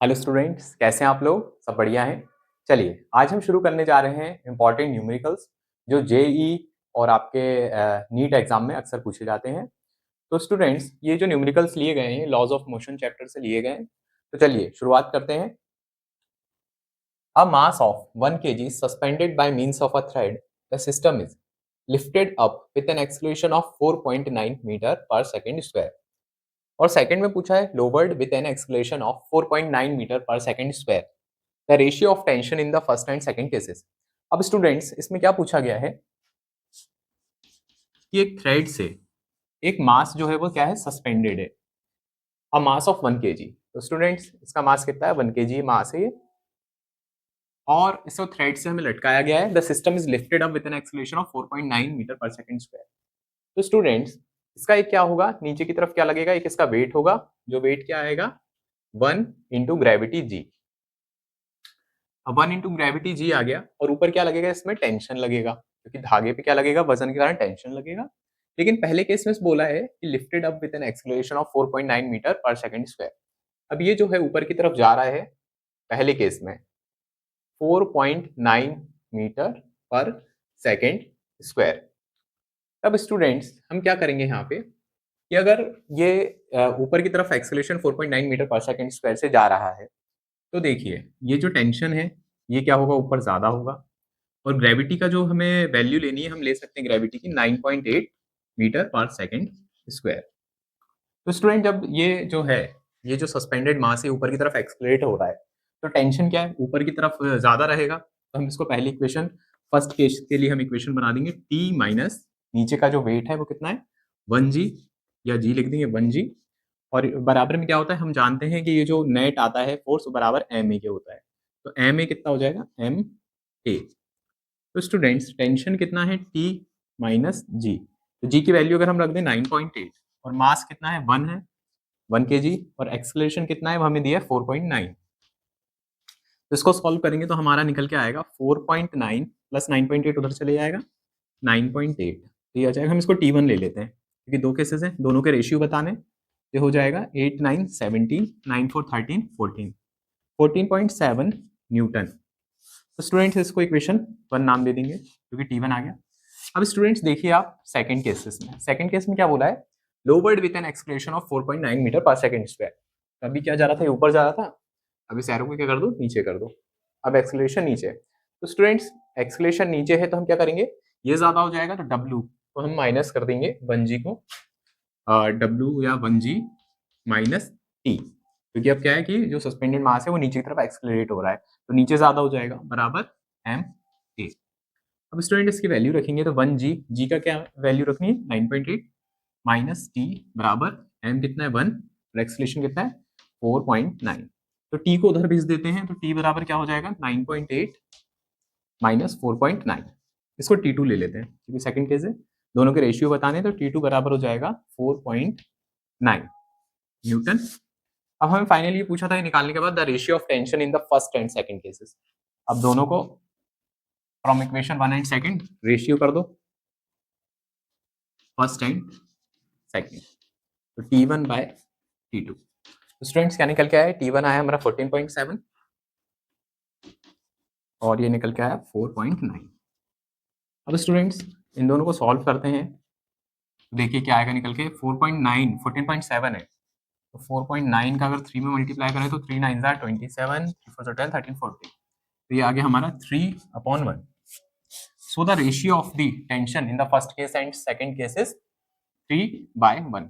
Hello students, कैसे हैं आप लोग? सब बढ़िया हैं। चलिए आज हम शुरू करने जा रहे हैं इम्पॉर्टेंट न्यूमेरिकल्स जो जेई और आपके नीट एग्जाम में अक्सर पूछे जाते हैं। तो स्टूडेंट्स, ये जो न्यूमेरिकल्स लिए गए हैं लॉज ऑफ मोशन चैप्टर से लिए गए हैं। तो चलिए शुरुआत करते हैं। A mass of 1 kg suspended by means of a thread, the system is lifted up with an acceleration of 4.9 metre per second square. और सेकंड में पूछा है lowered with an acceleration of 4.9 metre per second square, the ratio of tension in the first and second cases. अब students, इसमें क्या पूछा गया है कि एक थ्रेड से एक मास जो है वो क्या है, सस्पेंडेड है। अ मास ऑफ 1 kg। तो स्टूडेंट्स, इसका मास कितना है? 1 kg मास है ये, और इसको थ्रेड से हमें लटकाया गया है। The system is lifted up with an acceleration of 4.9 metre per second square. तो स्टूडेंट्स, इसका एक क्या होगा, नीचे की तरफ क्या लगेगा, एक इसका वेट होगा। जो वेट क्या आएगा, 1 इंटू ग्रेविटी जी। अब 1 इंटू ग्रेविटी जी आ गया, और ऊपर क्या लगेगा, इसमें टेंशन लगेगा, क्योंकि धागे पे क्या लगेगा, वजन के कारण टेंशन लगेगा। लेकिन पहले केस में बोला है कि lifted up with an acceleration of 4.9 metre per second square. अब ये जो है ऊपर की तरफ जा रहा है पहले केस में 4.9 मीटर पर सेकंड स्क्वायर। अब स्टूडेंट्स, हम क्या करेंगे यहाँ पे कि अगर ये ऊपर की तरफ acceleration 4.9 metre per second square से जा रहा है, तो देखिए ये जो टेंशन है ये क्या होगा, ऊपर ज्यादा होगा। और ग्रेविटी का जो हमें वैल्यू लेनी है, हम ले सकते हैं ग्रेविटी की 9.8 मीटर पर सेकंड स्क्वायर। तो स्टूडेंट, जब ये जो है, ये जो सस्पेंडेड मास है ऊपर की तरफ एक्सलेट हो रहा है, तो टेंशन क्या है, ऊपर की तरफ ज्यादा रहेगा। तो हम इसको पहली इक्वेशन, फर्स्ट केस के लिए हम इक्वेशन बना देंगे टी माइनस नीचे का जो वेट है वो कितना है, 1 g, या जी लिख देंगे 1 g। और बराबर में क्या होता है, हम जानते हैं कि ये जो नेट आता है फोर्स बराबर एम ए के होता है। तो एम ए कितना हो जाएगा, एम ए। तो स्टूडेंट्स, टेंशन कितना है, टी माइनस जी। तो जी की वैल्यू अगर हम रख दें 9.8, और मास कितना है, 1 है, 1 kg, और एक्सेलरेशन कितना है वो हमें दिया है 4.9। तो इसको सॉल्व करेंगे तो हमारा निकल के आएगा 4.9 प्लस 9.8 उधर चले जाएगा 9.8। तो ये आ जाएगा, हम इसको T1 ले लेते हैं क्योंकि दो केसेस हैं, दोनों के रेशियो बताने। ये हो जाएगा 8 9 17 9 4 13 14 14.7 न्यूटन। तो स्टूडेंट्स, इसको इक्वेशन 1 नाम दे देंगे क्योंकि T1 आ गया। अब स्टूडेंट्स देखिए आप सेकंड केसेस में, सेकंड केस में क्या बोला है, lowered with an acceleration of 4.9 metre per second square. अभी क्या जा रहा था, ये ऊपर जा रहा था, अभी सैरो को क्या कर दो, नीचे कर दो। अब एक्सेलरेशन नीचे है। तो स्टूडेंट्स, एक्सेलरेशन नीचे है तो हम क्या करेंगे, ये ज्यादा हो जाएगा तो W को हम माइनस कर देंगे 1 g को, W या 1 g माइनस टी, क्योंकि अब क्या है कि जो सस्पेंडेड मास है वो नीचे की तरफ एक्सेलरेट हो रहा है, तो नीचे ज्यादा हो जाएगा बराबर एम ए। अब स्टूडेंट इसकी वैल्यू रखेंगे तो 1 g, जी का क्या वैल्यू रखनी है 9.8 माइनस टी बराबर एम कितना है 1, और एक्सेलरेशन कितना है 4.9। तो टी को उधर भेज देते हैं, तो टी बराबर क्या हो जाएगा 9.8 माइनस 4.9। इसको T2 ले लेते हैं क्योंकि सेकंड केस है, दोनों के रेशियो बताने, तो T2 बराबर हो जाएगा 4.9 न्यूटन। अब हमें फाइनली ये पूछा था ये निकालने के बाद the ratio of tension in the first and second cases. अब दोनों को from equation 1 and second ratio कर दो, फर्स्ट एंड सेकंड। तो T1 बाय T2। तो स्टूडेंट्स, क्या निकल के आया, T1 आया हमारा 14.7 और ये निकल के आया 4.9। अब स्टूडेंट्स, इन दोनों को सॉल्व करते हैं, तो देखिए क्या आएगा निकल के 4.9, 14.7 है, तो 4.9 का अगर 3 में मल्टीप्लाई करें तो 3 9 27, 3 4 12 13 14, तो ये आ गया हमारा 3/1। So the ratio of the tension in the first case and second case is 3/1।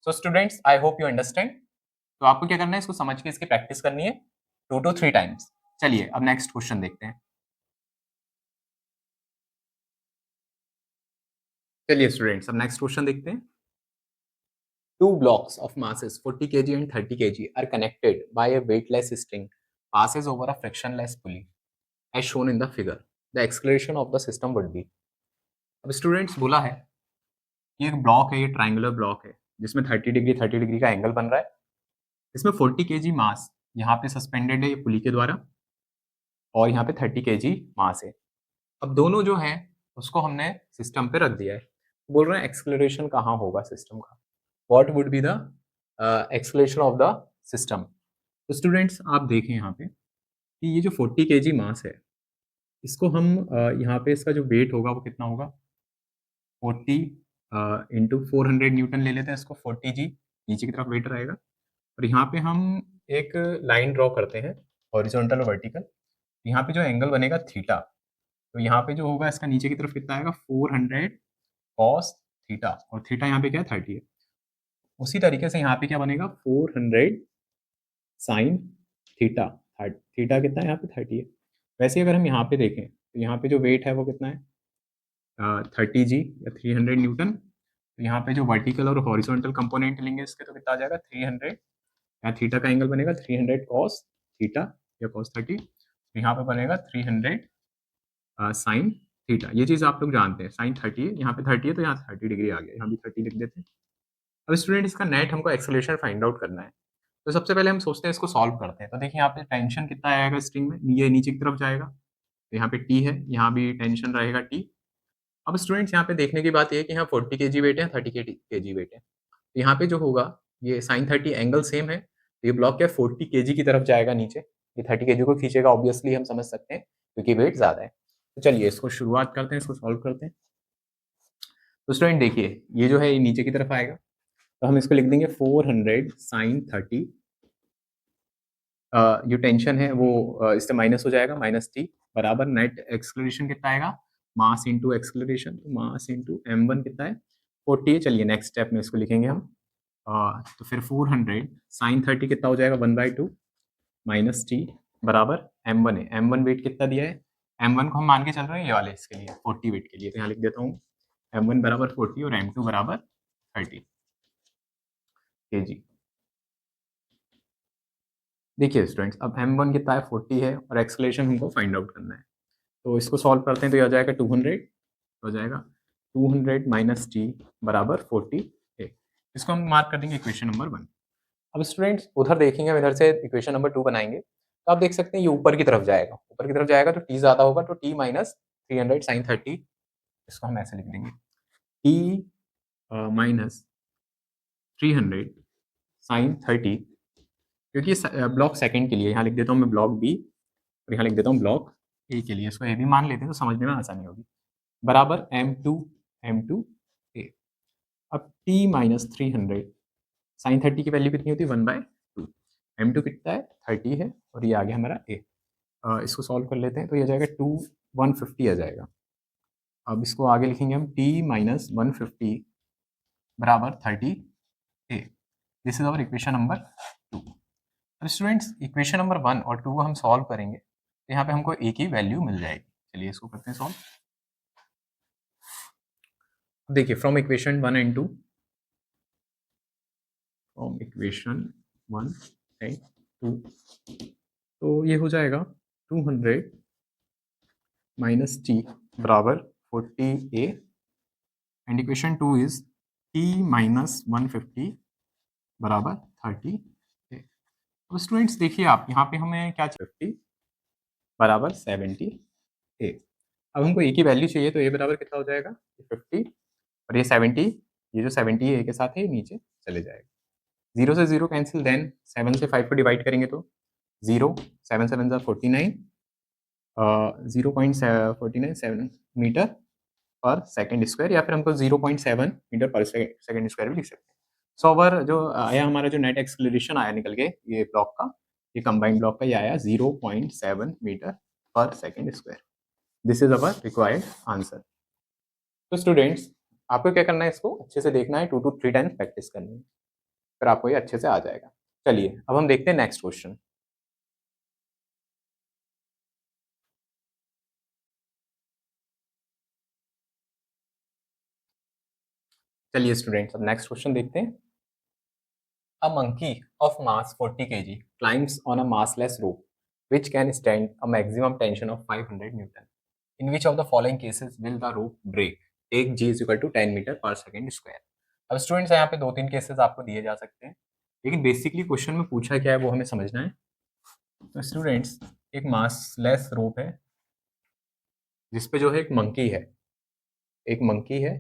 So students, I hope you understand. तो आपको क्या करना है, इसको समझ के इसकी प्रैक्टिस करनी है 2 to 3 टाइम्स। चलिए अब नेक्स्ट क्वेश्चन देखते हैं। चलिए स्टूडेंट्स, अब नेक्स्ट क्वेश्चन देखते हैं। Two blocks of masses 40 kg and 30 kg are connected by a weightless string passes over a frictionless pulley as shown in the figure. The acceleration of the system would be। अब students बोला है कि एक block है, ये triangular block है जिसमें 30 degree का एंगल बन रहा है। इसमें 40 kg मास यहाँ पे सस्पेंडेड है ये पुली के द्वारा, और यहाँ पे 30 kg मास है। अब दोनों जो है उसको हमने सिस्टम पे रख दिया है। बोल रहे हैं एक्सेलरेशन कहाँ होगा सिस्टम का, what would be the acceleration of the system. तो स्टूडेंट्स आप देखें यहाँ पे कि ये जो 40 केजी मास है, इसको हम यहाँ पे इसका जो वेट होगा वो कितना होगा? 40 इंटू 400 न्यूटन ले लेते हैं इसको, 40 जी नीचे की तरफ वेट रहेगा। और यहाँ पे हम एक लाइन ड्रॉ करते हैं, हॉरिजॉन्टल और वर्टिकल। यहाँ पे जो एंगल बनेगा थीटा, तो यहाँ पे जो होगा इसका नीचे की तरफ कितना आएगा? 400 कॉस थीटा, और थीटा यहाँ पे क्या है? 30 है। उसी तरीके से यहाँ पे क्या बनेगा? 400 साइन थीटा। थीटा कितना है यहाँ पे? 30 है। वैसे अगर हम यहाँ पे देखें तो यहाँ पे जो वेट है वो कितना है? 30 जी या 300 न्यूटन। तो यहाँ पे जो वर्टिकल और हॉरिजॉन्टल कंपोनेंट लेंगे इसके, तो कितना आ जाएगा? 300। यहाँ थीटा का एंगल बनेगा 300 कॉस थीटा या कॉस 30। यहाँ पे बनेगा 300 साइन थीटा। ये चीज़ आप लोग जानते हैं, साइन 30 है, यहाँ पे 30 है तो यहाँ 30 डिग्री आ गया, यहाँ भी 30 लिख देते हैं। अब स्टूडेंट इसका नेट हमको एक्सेलरेशन फाइंड आउट करना है। तो सबसे पहले हम सोचते हैं इसको सॉल्व करते हैं। तो देखिए यहाँ पे टेंशन कितना आएगा स्ट्रिंग में? ये नीचे की तरफ जाएगा, तो यहाँ पे टी है, यहाँ भी टेंशन रहेगा टी। अब स्टूडेंट्स यहाँ पे देखने की बात ये है कि यहाँ 40 केजी वेट है, 30 केजी वेट है। तो यहाँ पे जो होगा, ये साइन 30 एंगल सेम है, तो ये ब्लॉक क्या 40 केजी की तरफ जाएगा नीचे। ये 30 केजी को खींचेगा, ऑब्वियसली हम समझ सकते हैं क्योंकि वेट ज़्यादा है। तो चलिए इसको शुरुआत करते हैं, इसको सॉल्व करते हैं। तो स्टूडेंट देखिए, ये जो है ये नीचे की तरफ आएगा, तो हम इसको लिख देंगे 400 साइन 30। जो टेंशन है वो इससे माइनस हो जाएगा, माइनस टी बराबर नेट एक्सलरेशन कितना आएगा? मास इंटू एक्सलरेशन, तो मास इंटू m1 कितना है? 40 है। चलिए नेक्स्ट स्टेप में इसको लिखेंगे हम। तो फिर 400 साइन 30 कितना हो जाएगा? 1/2 माइनस टी बराबर m1 है। m1 वेट कितना दिया है? m1 को हम मान के चल रहे हैं ये वाले इसके लिए 40 वेट के लिए, तो यहाँ लिख देता हूँ m1 बराबर 40 और m2 बराबर 30 kg। देखिए स्टूडेंट्स, अब m1 कितना है? 40 है, और एक्सलेशन हमको फाइंड आउट करना है। तो इसको सॉल्व करते हैं तो ये आ जाएगा 200, हो जाएगा 200 माइनस टी बराबर 40 है। इसको हम मार्क कर देंगे इक्वेशन नंबर 1। अब स्टूडेंट्स उधर देखेंगे, हम इधर से इक्वेशन नंबर 2 बनाएंगे, तो आप देख सकते हैं ये ऊपर की तरफ जाएगा, ऊपर की तरफ जाएगा तो टी ज़्यादा होगा, तो टी माइनस 300 साइन 30। इसको हम ऐसे लिख देंगे, टी माइनस 300 साइन 30, क्योंकि ब्लॉक सेकंड के लिए यहाँ लिख देता हूँ मैं ब्लॉक बी, और यहाँ लिख देता हूँ ब्लॉक ए के लिए। इसको ए भी मान लेते हैं तो समझने में आसानी होगी। बराबर m2 ए। अब t माइनस 300 साइन 30 की वैल्यू कितनी होती है? 1/2। m2 कितना है? 30 है, और ये आ गया हमारा a। इसको सॉल्व कर लेते हैं तो ये आ जाएगा 150 आ जाएगा। अब इसको आगे लिखेंगे हम t माइनस 150 बराबर 30 a। This is our equation number 2। अब स्टूडेंट्स इक्वेशन नंबर 1 और 2 को हम सॉल्व करेंगे तो यहाँ पे हमको a की वैल्यू मिल जाएगी। चलिए इसको करते हैं सॉल्व। देखिए from equation 1 and 2, from equation 1 and 2, तो ये हो जाएगा 200 माइनस टी बराबर 40 a, and equation 2 is t minus 150 बराबर 30 a। अब स्टूडेंट्स देखिए आप यहाँ पे हमें क्या चाहिए? 50 बराबर 70 a। अब हमको a की वैल्यू चाहिए, तो a बराबर कितना हो जाएगा? 50, और ये 70, ये जो 70 है a के साथ है ये नीचे चले जाएगा। 0 से 0 कैंसिल, देन 7 से 5 को डिवाइड करेंगे तो 0, 7 7 ज़ा 49, 0.497 मीटर पर सेकंड स्क्वायर, या फिर हमको 0.7 मीटर पर सेकंड स्क्वायर भी लिख सकते हैं। सो ओवर जो आया हमारा, जो नेट एक्सलेरेशन आया निकल के ये ब्लॉक का, ये कंबाइंड ब्लॉक का, ये आया 0.7 metre per second square. This is our required answer. तो स्टूडेंट्स आपको क्या करना है? इसको अच्छे से देखना है, 2 to 3 टाइम्स प्रैक्टिस करनी है, फिर आपको ये अच्छे से आ जाएगा। चलिए अब हम देखते हैं नेक्स्ट क्वेश्चन। चलिए स्टूडेंट्स अब नेक्स्ट क्वेश्चन देखते हैं। A monkey of mass 40 kg climbs on a massless rope which can stand a maximum tension of 500 Newton. In which of the following cases will the rope break? Take g is equal to 10 metre per second square. अब students यहाँ पे 2-3 cases आपको दिए जा सकते हैं, लेकिन basically question में पूछा क्या है वो हमें समझना है। तो स्टूडेंट्स एक मासलेस रोप है जिसपे जो है एक मंकी है, एक मंकी है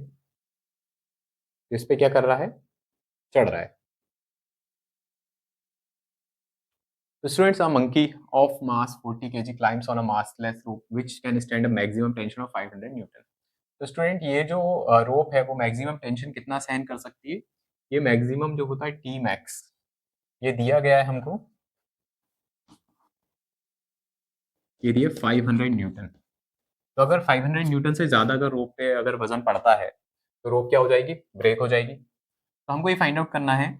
जिसपे क्या कर रहा है? चढ़ रहा है। तो students, a monkey of mass 40 kg climbs on a massless rope which can stand a maximum tension of 500 Newton. तो स्टूडेंट, ये जो रोप है वो मैक्सिमम टेंशन कितना सहन कर सकती है? ये मैक्सिमम जो होता है टी मैक्स, ये दिया गया है हमको, ये दिया 500 न्यूटन। तो अगर 500 न्यूटन से ज़्यादा अगर रोप पे अगर वजन पड़ता है तो रोप क्या हो जाएगी? ब्रेक हो जाएगी। तो हमको ये फाइंड आउट करना है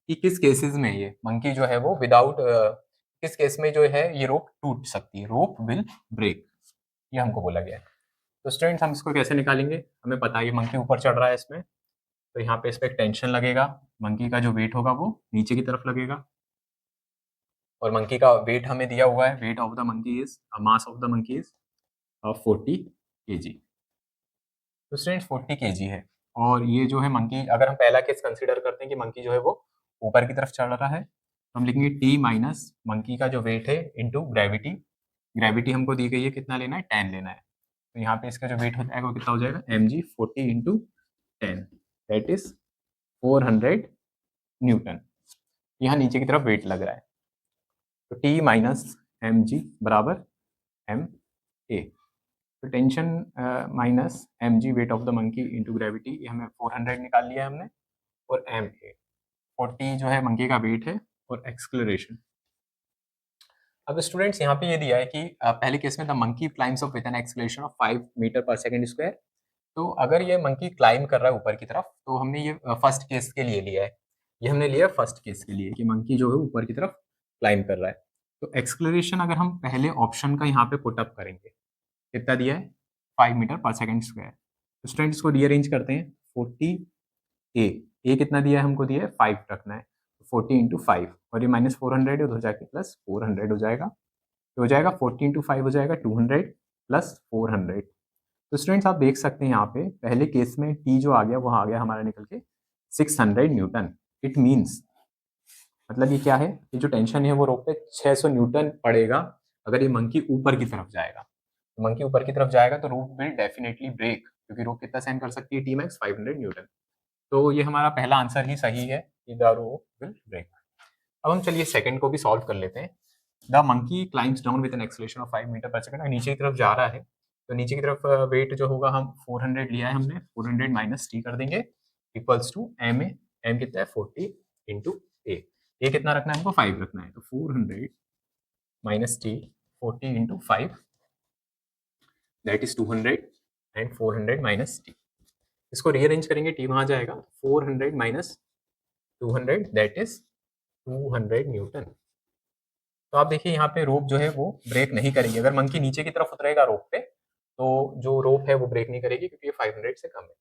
कि किस केसेस में ये मंकी जो है वो विदाउट किस केस में जो है ये रोप टूट सकती है, रोप विल ब्रेक, ये हमको बोला गया है। तो स्टूडेंट्स, हम इसको कैसे निकालेंगे? हमें पता है ये मंकी ऊपर चढ़ रहा है इसमें, तो यहाँ पे इस पे एक टेंशन लगेगा, मंकी का जो वेट होगा वो नीचे की तरफ लगेगा, और मंकी का वेट हमें दिया हुआ है, wait of the monkey is mass of the monkey is 40 kg। तो स्टूडेंट्स 40 kg है, और ये जो है मंकी, अगर हम पहला केस कंसीडर करते हैं कि मंकी जो है वो ऊपर की तरफ चढ़ रहा है, तो हम लिखेंगे टी माइनस मंकी का जो वेट है इंटू ग्रेविटी। ग्रेविटी हमको दी गई है, कितना लेना है? 10 लेना है। तो यहाँ पे इसका जो वेट हो जाएगा वो कितना हो जाएगा? mg 40 into 10, that is 400 Newton. यहाँ नीचे की तरफ वेट लग रहा है, तो टी माइनस एम जी बराबर एम ए। तो tension minus M G weight of the monkey into gravity, ये हमें 400 निकाल लिया है हमने, और एम ए 40 जो है मंकी का वेट है, और एक्सक्लरेशन। अब स्टूडेंट्स, यहाँ पे ये दिया है कि पहले केस में the monkey climbs up with an acceleration of 5 metre per second square. तो अगर ये मंकी क्लाइम कर रहा है ऊपर की तरफ, तो हमने ये फर्स्ट केस के लिए लिया है, ये हमने लिया फर्स्ट केस के लिए कि मंकी जो है ऊपर की तरफ क्लाइम कर रहा है। तो एक्सक्लरेशन अगर हम पहले ऑप्शन का यहाँ पे पुट अप करेंगे, कितना दिया है? 5 मीटर पर सेकंड स्क्वायर। तो स्टूडेंट्स को रीअरेंज करते हैं, 40 ए कितना दिया है हमको? दिया है 5 रखना है, 40 इंटू 5, और ये माइनस 400 है, उधर जाके प्लस 400 हो जाएगा, तो हो जाएगा 40 इंटू 5 हो जाएगा 200 प्लस 400। तो स्टूडेंट्स, आप देख सकते हैं यहाँ पे पहले केस में टी जो आ गया वो आ गया हमारा निकल के 600 न्यूटन। इट मीन्स, मतलब ये क्या है? ये जो टेंशन है वो रोप पे 600 न्यूटन पड़ेगा अगर ये मंकी ऊपर की तरफ जाएगा। तो मंकी ऊपर की तरफ जाएगा तो रोप विल डेफिनेटली ब्रेक, क्योंकि रोप कितना सहन कर सकती है? T max 500 Newton. तो ये हमारा पहला आंसर ही सही है कि द रोप विल ब्रेक। अब हम चलिए सेकंड को भी सॉल्व कर लेते हैं। The monkey climbs down with an acceleration of 5 metre per second. नीचे की तरफ जा रहा है, तो नीचे की तरफ वेट जो होगा, हम 400 लिया है हमने, 400 माइनस टी कर देंगे equals to M A. M कितना है? 40 इंटू ए कितना रखना है हमको? 5 रखना है, तो 400 minus T 40 into 5, that is 200, and 400 minus T. इसको रीअरेंज करेंगे, टी वहां जाएगा, 400 माइनस 200 दैट इज 200 न्यूटन। तो आप देखिए यहाँ पे रोप जो है वो ब्रेक नहीं करेगी। अगर मंकी नीचे की तरफ उतरेगा रोप पे, तो जो रोप है वो ब्रेक नहीं करेगी, क्योंकि ये 500 से कम है।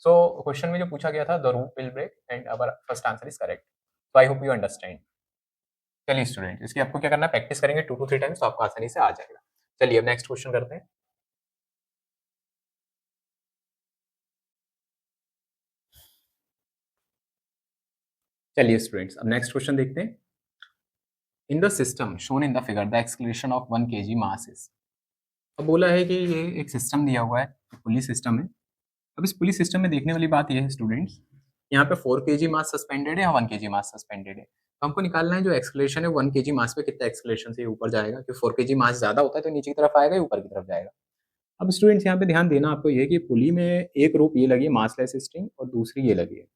सो क्वेश्चन में जो पूछा गया था, the rope will break, and our first answer is correct. So I hope you understand. चलिए स्टूडेंट, इसकी आपको क्या करना है? प्रैक्टिस करेंगे 2 to 3 टाइम्स, तो आपको आसानी से आ जाएगा। चलिए अब नेक्स्ट क्वेश्चन करते हैं। चलिए स्टूडेंट्स, अब नेक्स्ट क्वेश्चन देखते हैं। In the system shown in the figure the acceleration of 1 kg mass is. अब बोला है कि ये एक सिस्टम दिया हुआ है, पुली सिस्टम है। अब इस पुली सिस्टम में देखने वाली बात ये है स्टूडेंट्स, यहाँ पे 4 kg मास सस्पेंडेड है या 1 kg मास सस्पेंडेड है। तो हमको निकालना है जो एक्सक्लेरेशन है 1 kg मास पे कितना एक्सक्लेरेशन से ऊपर जाएगा, क्योंकि 4 kg मास ज्यादा होता है तो नीचे की तरफ आएगा या ऊपर की तरफ जाएगा। अब स्टूडेंट्स, यहाँ पे ध्यान देना आपको ये है कि पुली में एक रोप ये लगी है मासलेस स्ट्रिंग, और दूसरी ये लगी है।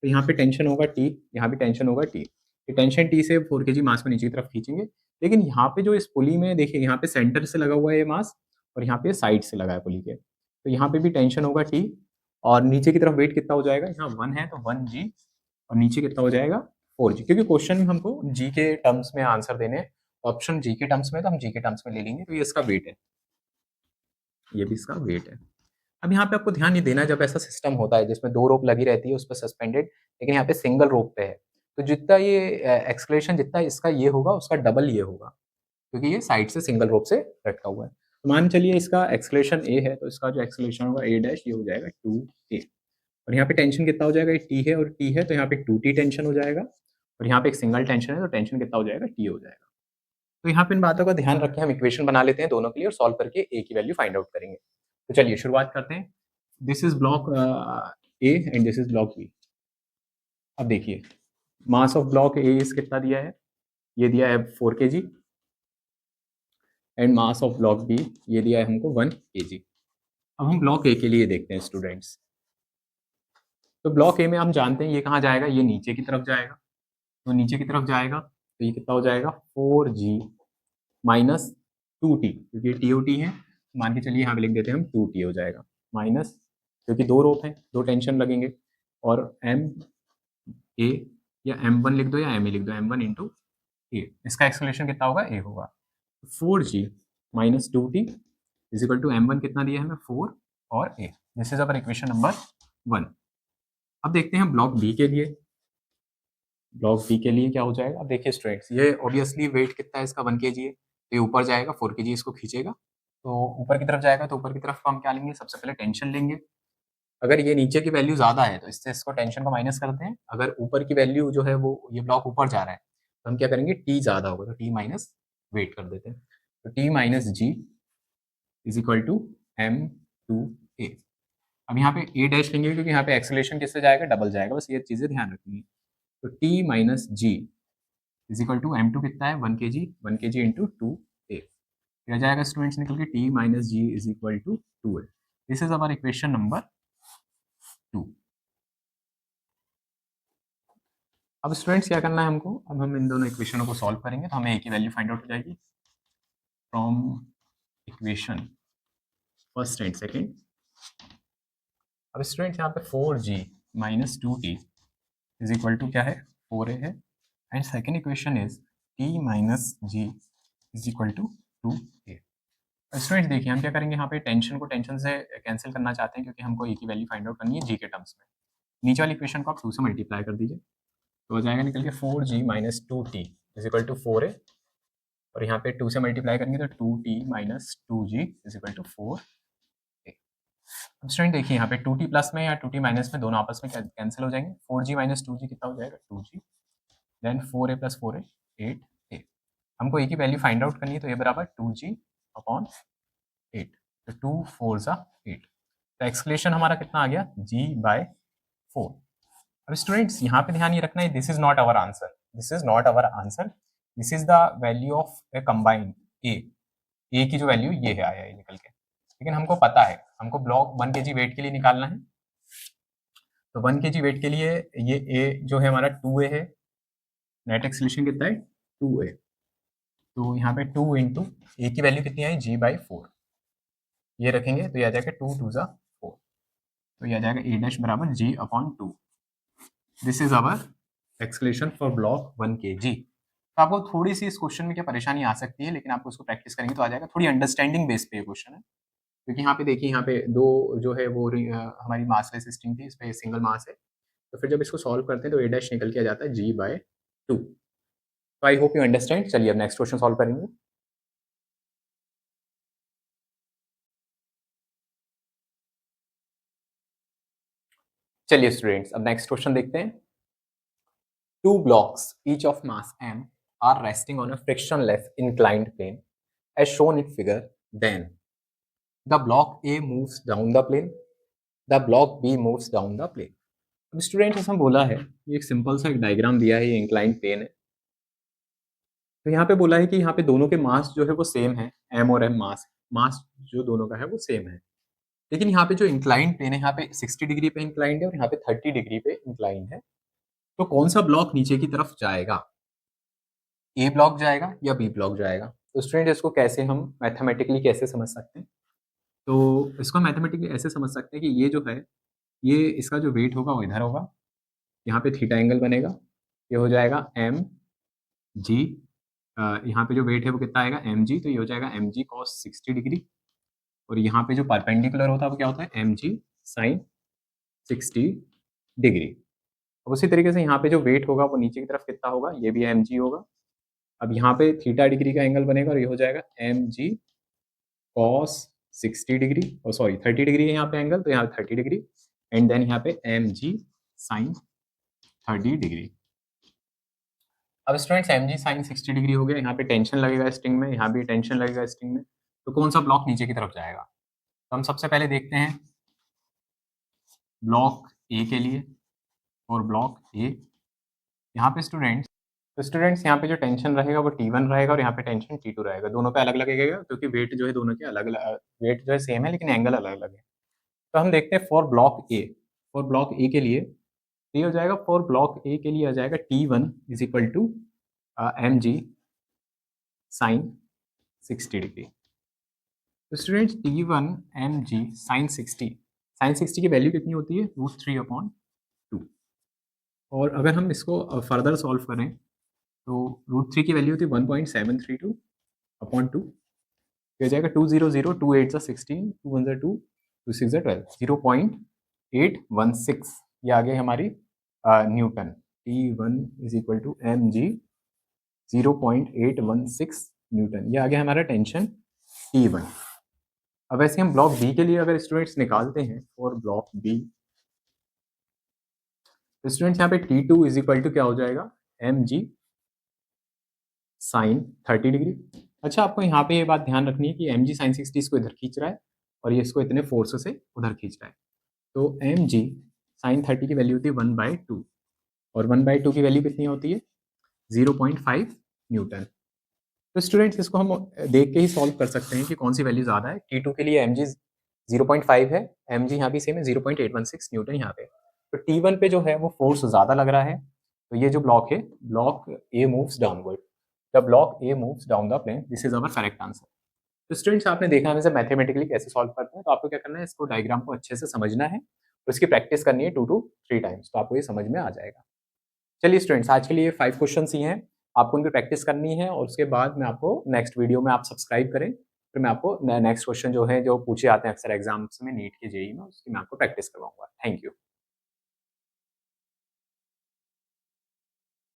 तो यहाँ पे टेंशन होगा टी, यहाँ भी टेंशन होगा टी। ये टेंशन टी से 4 kg मास को नीचे की तरफ खींचेंगे। लेकिन यहाँ पे जो इस पुली में देखिए, यहाँ पे सेंटर से लगा हुआ है ये मास, और यहाँ पे साइड से लगा है पुली के, तो यहाँ पे भी टेंशन होगा टी, और नीचे की तरफ वेट कितना हो जाएगा? यहाँ 1 है तो 1g, और नीचे कितना हो जाएगा? 4g, क्योंकि क्वेश्चन में हमको जी के टर्म्स में आंसर देने हैं। ऑप्शन जी के टर्म्स में, तो हम जी के टर्म्स में ले लेंगे। तो ये इसका वेट है, ये भी इसका वेट है। अब यहाँ पे आपको ध्यान ये देना है, जब ऐसा सिस्टम होता है जिसमें 2 रोप लगी रहती है उस पर सस्पेंडेड, लेकिन यहाँ पे सिंगल रोप पे है, तो जितना ये एक्सक्लेरेशन जितना इसका ये होगा उसका डबल ये होगा, क्योंकि ये साइड से सिंगल रोप से लटका हुआ है। तो मान चलिए इसका एक्सक्लेरेशन ए है, तो इसका जो एक्सक्लेरेशन होगा ए डैश, ये हो जाएगा 2a, और यहाँ पे टेंशन कितना हो जाएगा? टी है और टी है, तो यहाँ पे 2t टेंशन हो जाएगा, और यहाँ पे एक सिंगल टेंशन है तो टेंशन कितना हो जाएगा? टी हो जाएगा। तो यहाँ पे इन बातों का ध्यान रखें, हम इक्वेशन बना लेते हैं दोनों के लिए और सॉल्व करके ए की वैल्यू फाइंड आउट करेंगे। तो चलिए शुरुआत करते हैं। This is block A and this is block B. अब देखिए, mass of block A is कितना दिया है? ये दिया है 4 kg and mass of block B ये दिया है हमको 1 kg। अब हम ब्लॉक ए के लिए देखते हैं स्टूडेंट्स। तो ब्लॉक ए में हम जानते हैं ये कहाँ जाएगा, ये नीचे की तरफ जाएगा। तो नीचे की तरफ जाएगा तो ये कितना हो जाएगा 4g माइनस 2t, क्योंकि टी ओ टी है मान के चलिए यहाँ पे लिख देते हैं हम 2t हो जाएगा माइनस, क्योंकि दो रोप हैं दो टेंशन लगेंगे, और एम ए या m1 लिख दो या m ए लिख दो, m1 इंटू ए, इसका एक्सप्लेनेशन कितना होगा ए होगा। 4g minus 2t is equal to m1 कितना दिया है हमें 4 और a। This is our equation number 1। अब देखते हैं ब्लॉक बी के लिए। ब्लॉक बी के लिए क्या हो जाएगा, अब देखिए स्टूडेंट्स ये ऑब्वियसली वेट कितना है इसका 1 kg है, तो ये ऊपर जाएगा 4 kg इसको खींचेगा, तो ऊपर की तरफ जाएगा, तो ऊपर की तरफ हम क्या लेंगे, सबसे पहले टेंशन लेंगे। अगर ये नीचे की वैल्यू ज्यादा है तो इससे इसको टेंशन को माइनस करते हैं, अगर ऊपर की वैल्यू जो है वो ये ब्लॉक ऊपर जा रहा है तो हम क्या करेंगे टी ज्यादा होगा तो टी माइनस वेट कर देते हैं, तो T minus G is equal to M two A. अब यहाँ पे ए डैश लेंगे क्योंकि यहाँ पे एक्सेलरेशन किससे जाएगा डबल जाएगा, बस ये चीजें ध्यान रखनी है। तो T minus G is equal to M two कितना है 1 kg इंटू 2a, क्या जाएगा स्टूडेंट्स निकल के T minus G is equal to 2a। This is our equation number 2। अब स्टूडेंट्स क्या करना है हमको, अब हम इन दोनों इक्वेशनों को सॉल्व करेंगे तो हमें एक ही वैल्यू फाइंड आउट हो जाएगी from equation first and second. अब स्टूडेंट्स यहाँ पे 4g minus 2t is equal to क्या है 4a है, and second equation is t minus G is equal to 2a। Students देखिए हम क्या करेंगे, यहाँ पे टेंशन को टेंशन से कैंसिल करना चाहते हैं क्योंकि हमको एक ही वैल्यू फाइंड आउट करनी है जी के टर्म्स में। नीचे वाली इक्वेशन को आप 2 से मल्टीप्लाई कर दीजिए तो हो जाएगा निकल के 4g minus 2t is equal to 4a, और यहाँ पे 2 से मल्टीप्लाई करेंगे तो 2t minus 2g is equal to 4a। अब स्टूडेंट देखिए यहाँ पे 2t प्लस में या 2t माइनस में दोनों आपस में कैंसिल हो जाएंगे, 4g माइनस 2g कितना हो जाएगा 2g, then 4a plus 4a 8a। हमको एक ही वैल्यू फाइंड आउट करनी है तो ये बराबर 2g अपॉन 8, तो 2 4 सा 8, तो एक्सक्लेशन हमारा कितना आ गया g बाय 4। अब स्टूडेंट्स यहाँ पे ध्यान ये रखना है this is not our answer, this is not our answer, this is the value of a combined A की जो वैल्यू ये है आया है निकल के, लेकिन हमको पता है हमको ब्लॉक 1 kg वेट के लिए निकालना है, तो 1 kg वेट के लिए ये ए जो है हमारा 2a है, नेट एक्सलेशन कितना है 2a, तो यहाँ पे 2 इंटू ए की वैल्यू कितनी आई g बाई 4, ये रखेंगे तो ये आ जाएगा 2 2 ज़ा 4, तो ये आ जाएगा ए डैश बराबर g upon 2। This is our acceleration for block 1 kg। तो आपको थोड़ी सी इस क्वेश्चन में क्या परेशानी आ सकती है, लेकिन आपको उसको प्रैक्टिस करेंगे तो आ जाएगा, थोड़ी अंडरस्टैंडिंग बेस पे ये क्वेश्चन है, क्योंकि यहाँ पे देखिए यहाँ पे दो जो है वो हमारी मासलेस स्ट्रिंग थी, इस पे सिंगल मास है, तो फिर जब इसको सॉल्व करते हैं तो ए डैश निकल के आ जाता है g बाय 2। तो आई होप यू अंडरस्टैंड। चलिए अब नेक्स्ट क्वेश्चन सॉल्व करेंगे। चलिए स्टूडेंट्स अब नेक्स्ट क्वेश्चन देखते हैं। Two blocks each of mass m are resting on a frictionless inclined plane as shown in figure, then the block A moves down the plane, the block B moves down the plane। अब student ऐसा बोला है, ये एक simple सा एक diagram दिया है, ये इंक्लाइंड प्लेन है, तो यहाँ पे बोला है कि यहाँ पे दोनों के मास जो है वो सेम है, m और m मास मास जो दोनों का है वो सेम है, लेकिन यहाँ पे जो इंक्लाइंड प्लेन है यहाँ पे 60 डिग्री पे इंक्लाइंड है और यहाँ पे 30 डिग्री पे इंक्लाइंड है, तो कौन सा ब्लॉक नीचे की तरफ जाएगा, ए ब्लॉक जाएगा या बी ब्लॉक जाएगा। तो स्टूडेंट इसको कैसे हम मैथमेटिकली कैसे समझ सकते हैं, तो इसको मैथमेटिकली ऐसे समझ सकते हैं कि ये जो है ये इसका जो वेट होगा वो इधर होगा, यहाँ पे थीटा एंगल बनेगा, ये हो जाएगा एम जी, यहाँ पे जो वेट है वो कितना आएगा एम जी, तो ये हो जाएगा एम जी कॉस 60 डिग्री, और यहाँ पे जो परपेंडिकुलर होता है वो क्या होता है एम जी साइन 60 डिग्री। अब उसी तरीके से यहाँ पे जो वेट होगा वो नीचे की तरफ कितना होगा, ये भी एम जी होगा। अब यहाँ पे थीटा डिग्री का एंगल बनेगा और ये हो जाएगा एम जी कॉस 60 डिग्री, और सॉरी 30 डिग्री है यहाँ पे एंगल, तो यहाँ 30 डिग्री, एंड देन यहाँ पे एम जी साइन 30 डिग्री। अब students m g sine 60 degree हो गया, यहाँ पे टेंशन लगेगा स्ट्रिंग में, यहाँ भी टेंशन लगेगा स्ट्रिंग में, तो कौन सा ब्लॉक नीचे की तरफ जाएगा। तो हम सबसे पहले देखते हैं ब्लॉक ए के लिए, और ब्लॉक ए यहाँ पे स्टूडेंट्स तो स्टूडेंट्स यहाँ पे जो टेंशन रहेगा वो T1 रहेगा और यहाँ पे टेंशन T2 रहेगा। दोनों पे अलग लगेगा क्योंकि वेट जो है दोनों के अलग-अलग, वेट जो है सेम है लेकिन एंगल अलग-अलग है। तो हम देखते हैं for block A. For block ए के लिए ये हो जाएगा, फॉर ब्लॉक ए के लिए आ जाएगा T1 is equal to mg sine 60 degree. तो स्टूडेंट्स T1 mg साइन 60 की वैल्यू कितनी होती है? √3/2। और अगर हम इसको फर्दर सॉल्व करें तो √3 की वैल्यू होती है 1.732/2। हो जाएगा 200, 2 8 16, 2 1 2, 2 6 12, 0.816। ये आ गई हमारी newton. T1 is equal to mg 0.816 newton. ये आ गया हमारा टेंशन T1। अब वैसे हम ब्लॉक बी के लिए अगर स्टूडेंट्स निकालते हैं, और ब्लॉक बी तो स्टूडेंट्स यहाँ पे T2 इज इक्वल टू क्या हो जाएगा? mg sine 30 degree. अच्छा, आपको यहाँ पे ये बात ध्यान रखनी है कि mg साइन 60 इसको इधर खींच रहा है और ये इसको इतने फोर्स से उधर खींच रहा है। तो mg साइन 30 की वैल्यू होती है 1/2 और 1/2 की वैल्यू कितनी होती है? 0.5 न्यूटन। तो स्टूडेंट्स इसको हम देख के ही सॉल्व कर सकते हैं कि कौन सी वैल्यू ज़्यादा है। T2 के लिए mg 0.5 है, mg यहाँ भी सेम है 0.816 न्यूटन यहाँ पे। तो T1 पे जो है वो फोर्स ज़्यादा लग रहा है। तो ये जो ब्लॉक है, block A moves downward. The block A moves down the plane, this is our correct answer. तो स्टूडेंट्स आपने देखा हमें से मैथमेटिकली कैसे सॉल्व करते हैं। तो आपको क्या करना है, इसको डायग्राम को अच्छे से समझना है, उसकी प्रैक्टिस करनी है 2 to 3 टाइम्स, तो आपको ये समझ में आ जाएगा। चलिए स्टूडेंट्स, आज के लिए 5 क्वेश्चंस ही हैं, आपको उनकी प्रैक्टिस करनी है और उसके बाद मैं आपको नेक्स्ट वीडियो में आप सब्सक्राइब करें, फिर मैं आपको नेक्स्ट क्वेश्चन जो है, जो पूछे आते हैं अक्सर एग्जाम्स में, नीट के जेईई में, उसकी मैं आपको प्रैक्टिस करवाऊंगा। Thank you.